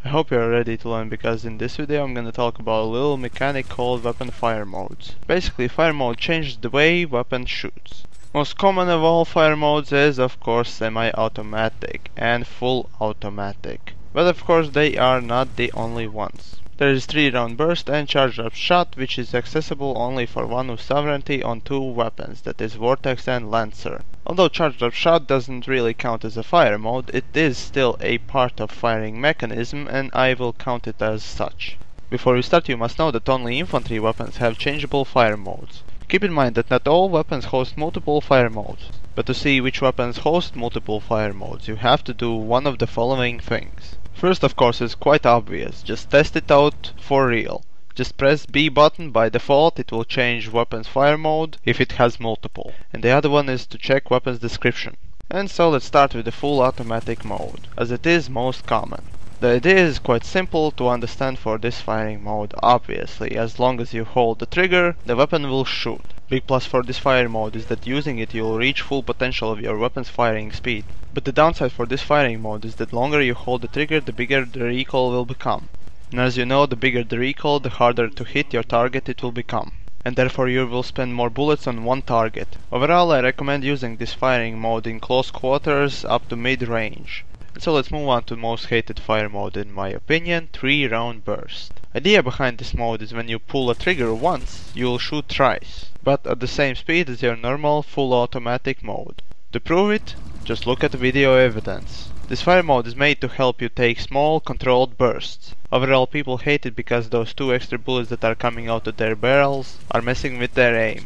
I hope you're ready to learn, because in this video I'm gonna talk about a little mechanic called weapon fire modes. Basically, fire mode changes the way weapon shoots. Most common of all fire modes is of course semi-automatic and full automatic. But of course they are not the only ones. There is 3-round burst and charged up shot, which is accessible only for one with sovereignty on 2 weapons, that is Vortex and Lancer. Although charged up shot doesn't really count as a fire mode, it is still a part of firing mechanism and I will count it as such. Before we start, you must know that only infantry weapons have changeable fire modes. Keep in mind that not all weapons host multiple fire modes, but to see which weapons host multiple fire modes you have to do one of the following things. First, of course, is quite obvious, just test it out for real. Just press B button, by default it will change weapons fire mode if it has multiple. And the other one is to check weapons description. And so let's start with the full automatic mode, as it is most common. The idea is quite simple to understand for this firing mode. Obviously, as long as you hold the trigger, the weapon will shoot. Big plus for this fire mode is that using it you'll reach full potential of your weapon's firing speed. But the downside for this firing mode is that the longer you hold the trigger, the bigger the recoil will become. And as you know, the bigger the recoil, the harder to hit your target it will become. And therefore you will spend more bullets on one target. Overall, I recommend using this firing mode in close quarters up to mid-range. So let's move on to most hated fire mode in my opinion, 3-round burst. Idea behind this mode is when you pull a trigger once, you will shoot thrice, but at the same speed as your normal full automatic mode. To prove it, just look at the video evidence. This fire mode is made to help you take small controlled bursts. Overall, people hate it because those 2 extra bullets that are coming out of their barrels are messing with their aim.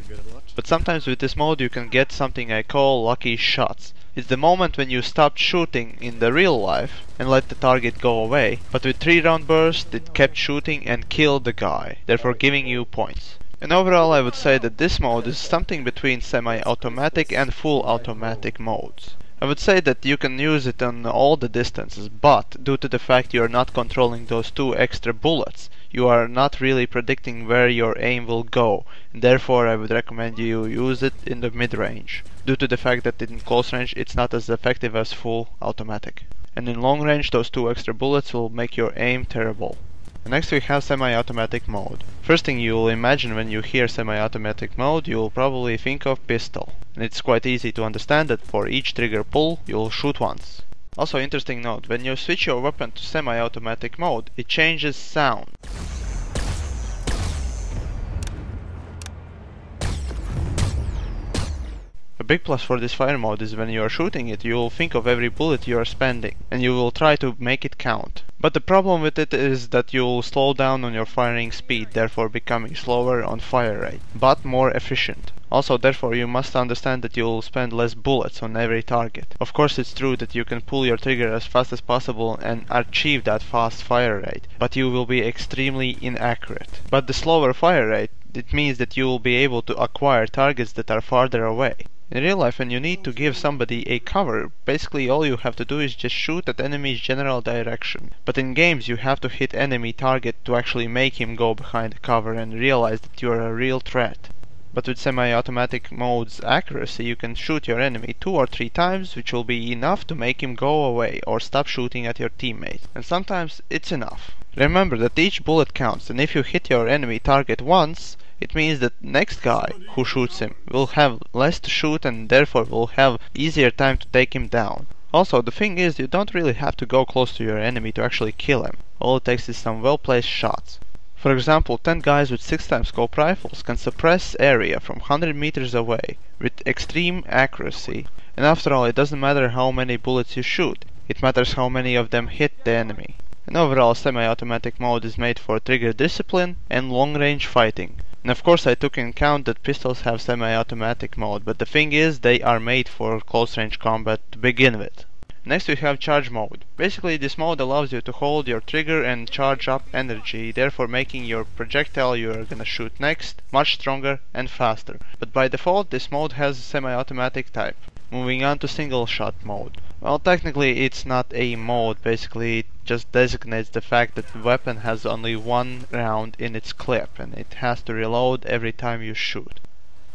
But sometimes with this mode you can get something I call lucky shots. It's the moment when you stop shooting in the real life and let the target go away, but with 3-round burst it kept shooting and killed the guy, therefore giving you points. And overall I would say that this mode is something between semi-automatic and full automatic modes. I would say that you can use it on all the distances, but due to the fact you are not controlling those 2 extra bullets, you are not really predicting where your aim will go, and therefore I would recommend you use it in the mid-range, due to the fact that in close range it's not as effective as full automatic. And in long range those 2 extra bullets will make your aim terrible. Next we have semi-automatic mode. First thing you will imagine when you hear semi-automatic mode, you will probably think of pistol. And it's quite easy to understand that for each trigger pull, you will shoot once. Also, interesting note, when you switch your weapon to semi-automatic mode, it changes sound. A big plus for this fire mode is when you are shooting it, you will think of every bullet you are spending, and you will try to make it count. But the problem with it is that you will slow down on your firing speed, therefore becoming slower on fire rate, but more efficient. Also, therefore you must understand that you will spend less bullets on every target. Of course it's true that you can pull your trigger as fast as possible and achieve that fast fire rate, but you will be extremely inaccurate. But the slower fire rate, it means that you will be able to acquire targets that are farther away. In real life, when you need to give somebody a cover, basically all you have to do is just shoot at enemy's general direction. But in games you have to hit enemy target to actually make him go behind the cover and realize that you are a real threat. But with semi-automatic mode's accuracy you can shoot your enemy 2 or 3 times, which will be enough to make him go away or stop shooting at your teammate. And sometimes it's enough. Remember that each bullet counts, and if you hit your enemy target once, it means that next guy who shoots him will have less to shoot and therefore will have easier time to take him down. Also, the thing is, you don't really have to go close to your enemy to actually kill him. All it takes is some well-placed shots. For example, 10 guys with 6x scope rifles can suppress area from 100 meters away with extreme accuracy. And after all, it doesn't matter how many bullets you shoot, it matters how many of them hit the enemy. And overall, semi-automatic mode is made for trigger discipline and long-range fighting. And of course I took in account that pistols have semi-automatic mode, but the thing is, they are made for close-range combat to begin with. Next we have charge mode. Basically this mode allows you to hold your trigger and charge up energy, therefore making your projectile you are gonna shoot next much stronger and faster. But by default this mode has semi-automatic type. Moving on to single shot mode. Well, technically it's not a mode, basically it just designates the fact that the weapon has only 1 round in its clip and it has to reload every time you shoot.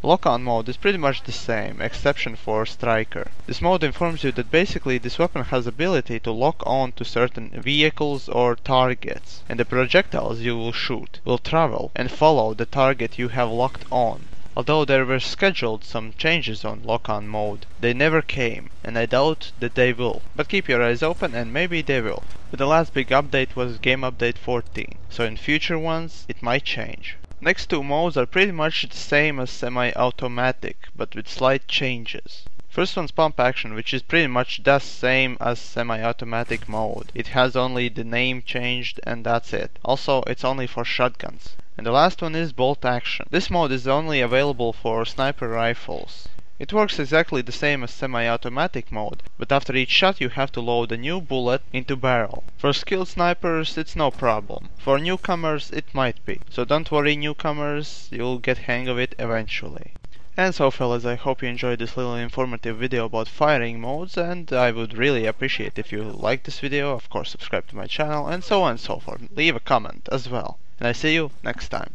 Lock-on mode is pretty much the same, exception for Striker. This mode informs you that basically this weapon has ability to lock on to certain vehicles or targets, and the projectiles you will shoot will travel and follow the target you have locked on. Although there were scheduled some changes on lock-on mode, they never came, and I doubt that they will. But keep your eyes open and maybe they will. But the last big update was Game Update 14, so in future ones it might change. Next two modes are pretty much the same as semi-automatic, but with slight changes. First one's pump action, which is pretty much the same as semi-automatic mode. It has only the name changed and that's it. Also, it's only for shotguns. And the last one is bolt action. This mode is only available for sniper rifles. It works exactly the same as semi-automatic mode, but after each shot you have to load a new bullet into barrel. For skilled snipers it's no problem. For newcomers it might be. So don't worry newcomers, you'll get hang of it eventually. And so fellas, I hope you enjoyed this little informative video about firing modes, and I would really appreciate if you like this video, of course subscribe to my channel, and so on and so forth. Leave a comment as well. And I see you next time.